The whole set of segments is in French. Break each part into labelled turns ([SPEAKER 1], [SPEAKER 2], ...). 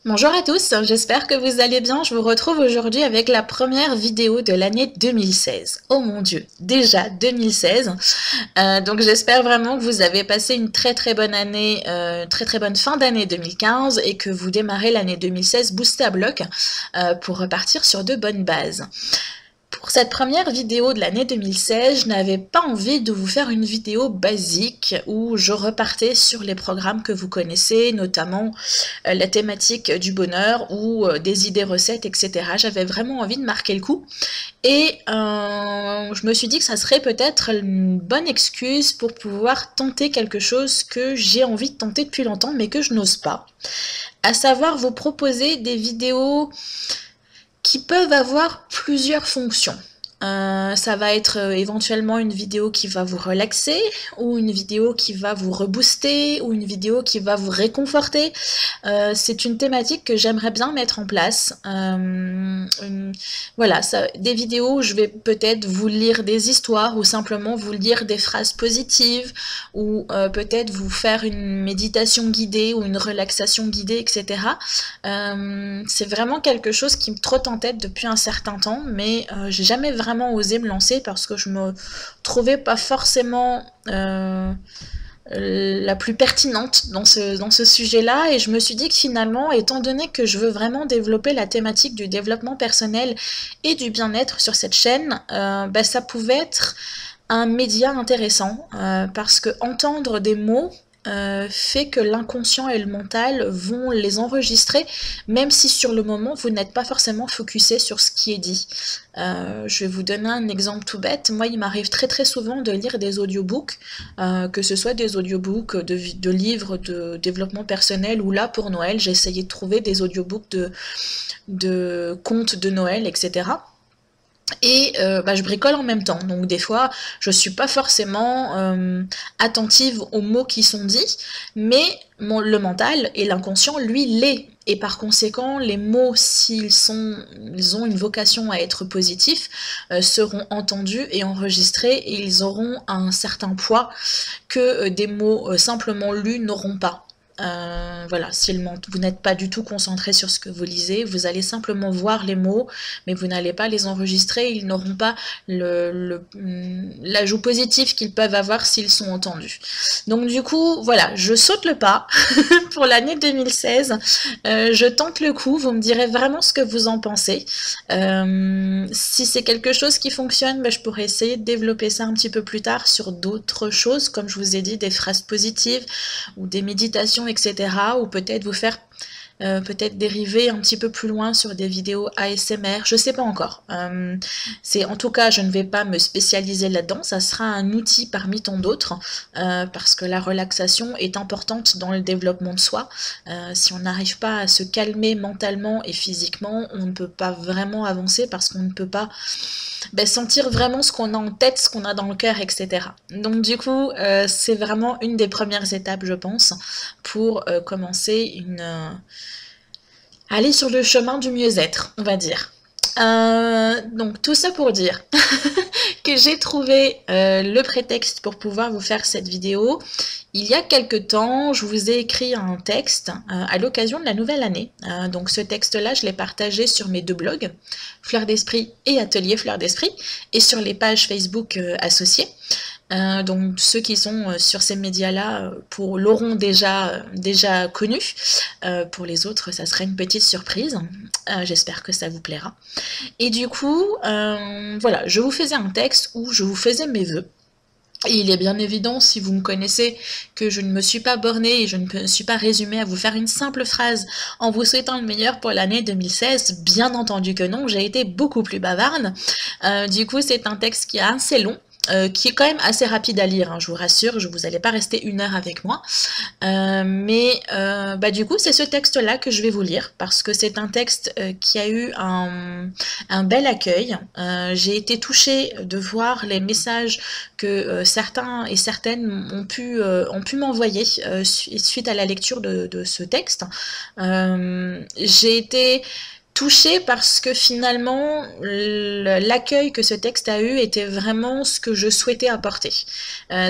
[SPEAKER 1] Bonjour à tous, j'espère que vous allez bien. Je vous retrouve aujourd'hui avec la première vidéo de l'année 2016. Oh mon Dieu, déjà 2016. Donc j'espère vraiment que vous avez passé une très bonne année, très bonne fin d'année 2015 et que vous démarrez l'année 2016 boosté à bloc pour repartir sur de bonnes bases. Pour cette première vidéo de l'année 2016, je n'avais pas envie de vous faire une vidéo basique où je repartais sur les programmes que vous connaissez, notamment la thématique du bonheur ou des idées recettes, etc. J'avais vraiment envie de marquer le coup et je me suis dit que ça serait peut-être une bonne excuse pour pouvoir tenter quelque chose que j'ai envie de tenter depuis longtemps mais que je n'ose pas, à savoir vous proposer des vidéos qui peuvent avoir plusieurs fonctions. Ça va être éventuellement une vidéo qui va vous relaxer, ou une vidéo qui va vous rebooster, ou une vidéo qui va vous réconforter. C'est une thématique que j'aimerais bien mettre en place. Voilà, des vidéos où je vais peut-être vous lire des histoires, ou simplement vous lire des phrases positives, ou peut-être vous faire une méditation guidée, ou une relaxation guidée, etc. C'est vraiment quelque chose qui me trotte en tête depuis un certain temps, mais j'ai jamais vraiment osé me lancer parce que je me trouvais pas forcément la plus pertinente dans ce sujet-là, et je me suis dit que finalement, étant donné que je veux vraiment développer la thématique du développement personnel et du bien-être sur cette chaîne, ça pouvait être un média intéressant, parce que entendre des mots fait que l'inconscient et le mental vont les enregistrer, même si sur le moment vous n'êtes pas forcément focusé sur ce qui est dit. Je vais vous donner un exemple tout bête. Moi, il m'arrive très souvent de lire des audiobooks, que ce soit des audiobooks de livres de développement personnel, ou là pour Noël, j'ai essayé de trouver des audiobooks de contes de Noël, etc. Et je bricole en même temps, donc des fois je suis pas forcément attentive aux mots qui sont dits, mais le mental et l'inconscient lui l'est, et par conséquent les mots, ils ont une vocation à être positifs, seront entendus et enregistrés, et ils auront un certain poids que des mots simplement lus n'auront pas. Voilà, si vous n'êtes pas du tout concentré sur ce que vous lisez, vous allez simplement voir les mots, mais vous n'allez pas les enregistrer, ils n'auront pas l'ajout positif qu'ils peuvent avoir s'ils sont entendus. Donc du coup, voilà, je saute le pas pour l'année 2016, je tente le coup, vous me direz vraiment ce que vous en pensez. Si c'est quelque chose qui fonctionne, je pourrais essayer de développer ça un petit peu plus tard sur d'autres choses, comme je vous ai dit, des phrases positives ou des méditations, etc. Ou peut-être vous faire peut-être dériver un petit peu plus loin sur des vidéos ASMR, je sais pas encore. En tout cas, je ne vais pas me spécialiser là-dedans, ça sera un outil parmi tant d'autres, parce que la relaxation est importante dans le développement de soi. Si on n'arrive pas à se calmer mentalement et physiquement, on ne peut pas vraiment avancer, parce qu'on ne peut pas sentir vraiment ce qu'on a en tête, ce qu'on a dans le cœur, etc. Donc du coup, c'est vraiment une des premières étapes, je pense, pour commencer aller sur le chemin du mieux-être, on va dire. Donc tout ça pour dire que j'ai trouvé le prétexte pour pouvoir vous faire cette vidéo. Il y a quelques temps, je vous ai écrit un texte à l'occasion de la nouvelle année. Donc ce texte-là, je l'ai partagé sur mes deux blogs, Fleur d'Esprit et Atelier Fleur d'Esprit, et sur les pages Facebook associées. Donc ceux qui sont sur ces médias-là l'auront déjà connu. Pour les autres, ça serait une petite surprise. J'espère que ça vous plaira. Et du coup, voilà, je vous faisais un texte où je vous faisais mes vœux. Et il est bien évident, si vous me connaissez, que je ne me suis pas bornée et je ne me suis pas résumée à vous faire une simple phrase en vous souhaitant le meilleur pour l'année 2016. Bien entendu que non, j'ai été beaucoup plus bavarde. Du coup, c'est un texte qui est assez long. Qui est quand même assez rapide à lire, hein, je vous rassure, vous n'allez pas rester 1 heure avec moi. Du coup, c'est ce texte-là que je vais vous lire, parce que c'est un texte qui a eu un bel accueil. J'ai été touchée de voir les messages que certains et certaines ont pu m'envoyer suite à la lecture de ce texte. J'ai été touchée parce que finalement, l'accueil que ce texte a eu était vraiment ce que je souhaitais apporter.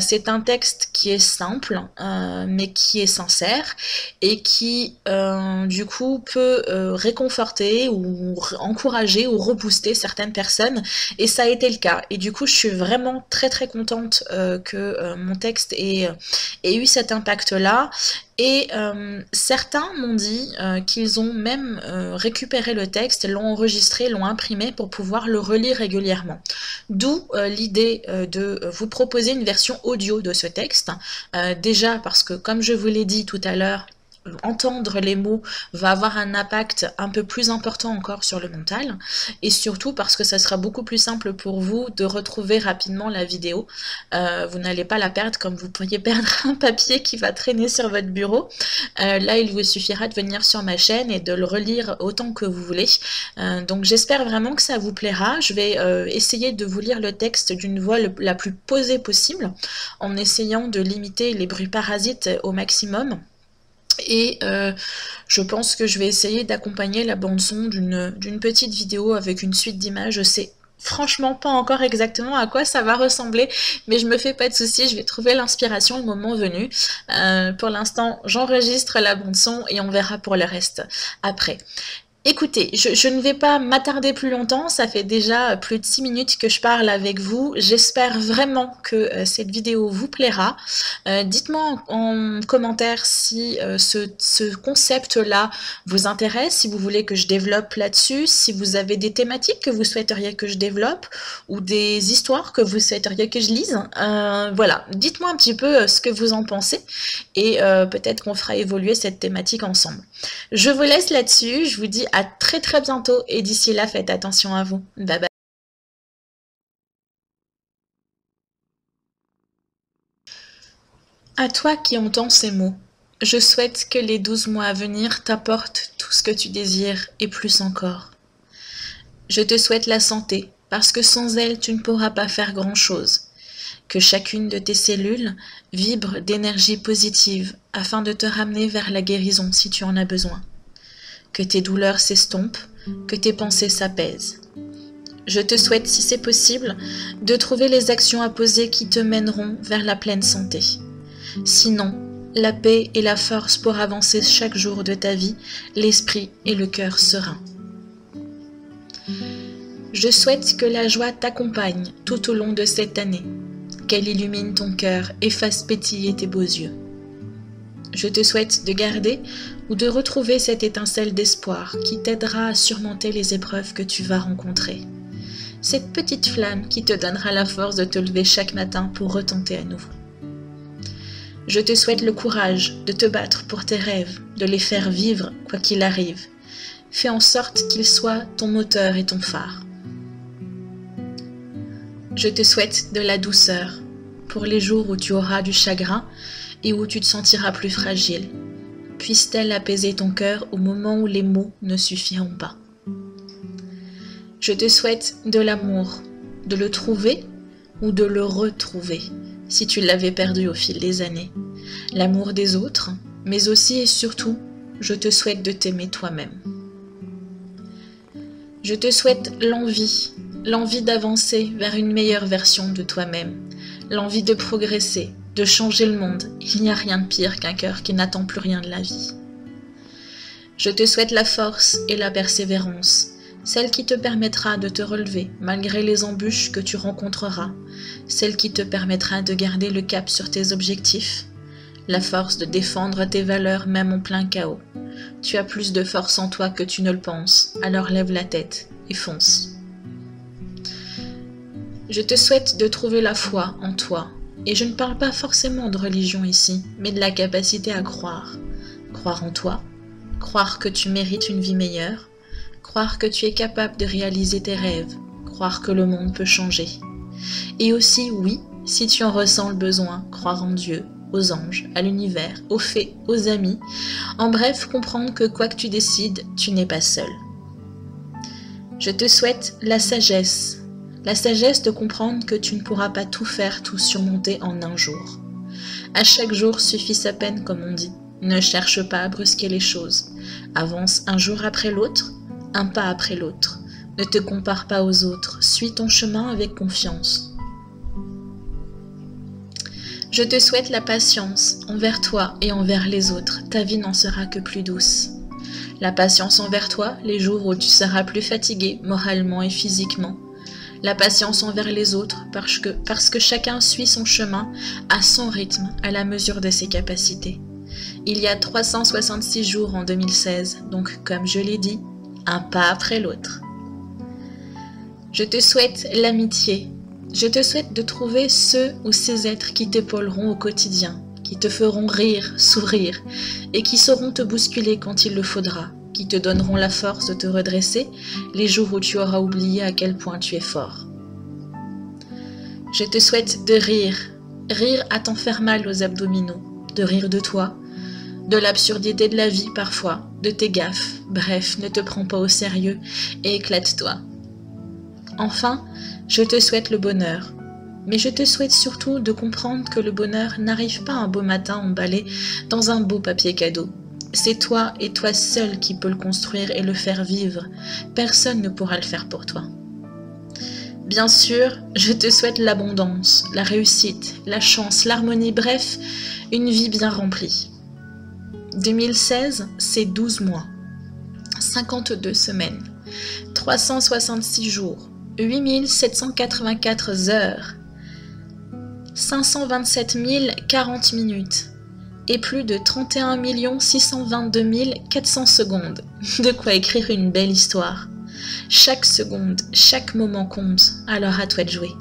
[SPEAKER 1] C'est un texte qui est simple, mais qui est sincère et qui, du coup, peut réconforter ou encourager ou rebooster certaines personnes. Et ça a été le cas. Et du coup, je suis vraiment très très contente que mon texte ait eu cet impact-là. Et certains m'ont dit qu'ils ont même récupéré le texte, l'ont enregistré, l'ont imprimé pour pouvoir le relire régulièrement. D'où l'idée de vous proposer une version audio de ce texte. Déjà parce que, comme je vous l'ai dit tout à l'heure, entendre les mots va avoir un impact un peu plus important encore sur le mental, et surtout parce que ça sera beaucoup plus simple pour vous de retrouver rapidement la vidéo. Vous n'allez pas la perdre comme vous pourriez perdre un papier qui va traîner sur votre bureau. Là, il vous suffira de venir sur ma chaîne et de le relire autant que vous voulez. Donc j'espère vraiment que ça vous plaira. Je vais essayer de vous lire le texte d'une voix la plus posée possible, en essayant de limiter les bruits parasites au maximum. Et je pense que je vais essayer d'accompagner la bande-son d'une petite vidéo avec une suite d'images. Je sais franchement pas encore exactement à quoi ça va ressembler, mais je me fais pas de soucis, je vais trouver l'inspiration le moment venu. Pour l'instant, j'enregistre la bande-son et on verra pour le reste après. Écoutez, je ne vais pas m'attarder plus longtemps, ça fait déjà plus de 6 minutes que je parle avec vous. J'espère vraiment que cette vidéo vous plaira. Dites-moi en commentaire si ce concept-là vous intéresse, si vous voulez que je développe là-dessus, si vous avez des thématiques que vous souhaiteriez que je développe ou des histoires que vous souhaiteriez que je lise. Voilà, dites-moi un petit peu ce que vous en pensez et peut-être qu'on fera évoluer cette thématique ensemble. Je vous laisse là-dessus, je vous dis à très très bientôt et d'ici là, faites attention à vous. Bye bye. À toi qui entends ces mots, je souhaite que les 12 mois à venir t'apportent tout ce que tu désires et plus encore. Je te souhaite la santé, parce que sans elle, tu ne pourras pas faire grand-chose. Que chacune de tes cellules vibre d'énergie positive afin de te ramener vers la guérison si tu en as besoin. Que tes douleurs s'estompent, que tes pensées s'apaisent. Je te souhaite, si c'est possible, de trouver les actions à poser qui te mèneront vers la pleine santé. Sinon, la paix et la force pour avancer chaque jour de ta vie, l'esprit et le cœur sereins. Je souhaite que la joie t'accompagne tout au long de cette année, qu'elle illumine ton cœur et fasse pétiller tes beaux yeux. Je te souhaite de garder ou de retrouver cette étincelle d'espoir qui t'aidera à surmonter les épreuves que tu vas rencontrer. Cette petite flamme qui te donnera la force de te lever chaque matin pour retenter à nouveau. Je te souhaite le courage de te battre pour tes rêves, de les faire vivre quoi qu'il arrive. Fais en sorte qu'ils soient ton moteur et ton phare. Je te souhaite de la douceur pour les jours où tu auras du chagrin et où tu te sentiras plus fragile. Puisse-t-elle apaiser ton cœur au moment où les mots ne suffiront pas. Je te souhaite de l'amour, de le trouver ou de le retrouver si tu l'avais perdu au fil des années. L'amour des autres, mais aussi et surtout, je te souhaite de t'aimer toi-même. Je te souhaite l'envie d'avancer vers une meilleure version de toi-même, l'envie de progresser, de changer le monde. Il n'y a rien de pire qu'un cœur qui n'attend plus rien de la vie. Je te souhaite la force et la persévérance, celle qui te permettra de te relever malgré les embûches que tu rencontreras, celle qui te permettra de garder le cap sur tes objectifs, la force de défendre tes valeurs même en plein chaos. Tu as plus de force en toi que tu ne le penses, alors lève la tête et fonce. Je te souhaite de trouver la foi en toi, et je ne parle pas forcément de religion ici, mais de la capacité à croire. Croire en toi, croire que tu mérites une vie meilleure, croire que tu es capable de réaliser tes rêves, croire que le monde peut changer. Et aussi, oui, si tu en ressens le besoin, croire en Dieu, aux anges, à l'univers, aux fées, aux amis. En bref, comprendre que quoi que tu décides, tu n'es pas seul. Je te souhaite la sagesse de comprendre que tu ne pourras pas tout faire, tout surmonter en un jour. À chaque jour suffit sa peine, comme on dit. Ne cherche pas à brusquer les choses. Avance un jour après l'autre, un pas après l'autre. Ne te compare pas aux autres, suis ton chemin avec confiance. Je te souhaite la patience envers toi et envers les autres, ta vie n'en sera que plus douce. La patience envers toi, les jours où tu seras plus fatigué moralement et physiquement. La patience envers les autres, parce que chacun suit son chemin à son rythme, à la mesure de ses capacités. Il y a 366 jours en 2016, donc comme je l'ai dit, un pas après l'autre. Je te souhaite l'amitié. Je te souhaite de trouver ceux ou ces êtres qui t'épauleront au quotidien, qui te feront rire, sourire, et qui sauront te bousculer quand il le faudra, qui te donneront la force de te redresser les jours où tu auras oublié à quel point tu es fort. Je te souhaite de rire, rire à t'en faire mal aux abdominaux, de rire de toi, de l'absurdité de la vie parfois, de tes gaffes, bref, ne te prends pas au sérieux et éclate-toi. Enfin, je te souhaite le bonheur, mais je te souhaite surtout de comprendre que le bonheur n'arrive pas un beau matin emballé dans un beau papier cadeau. C'est toi et toi seul qui peux le construire et le faire vivre. Personne ne pourra le faire pour toi. Bien sûr, je te souhaite l'abondance, la réussite, la chance, l'harmonie, bref, une vie bien remplie. 2016, c'est 12 mois, 52 semaines, 366 jours, 8784 heures, 527 040 minutes et plus de 31 622 400 secondes. De quoi écrire une belle histoire. Chaque seconde, chaque moment compte, alors à toi de jouer.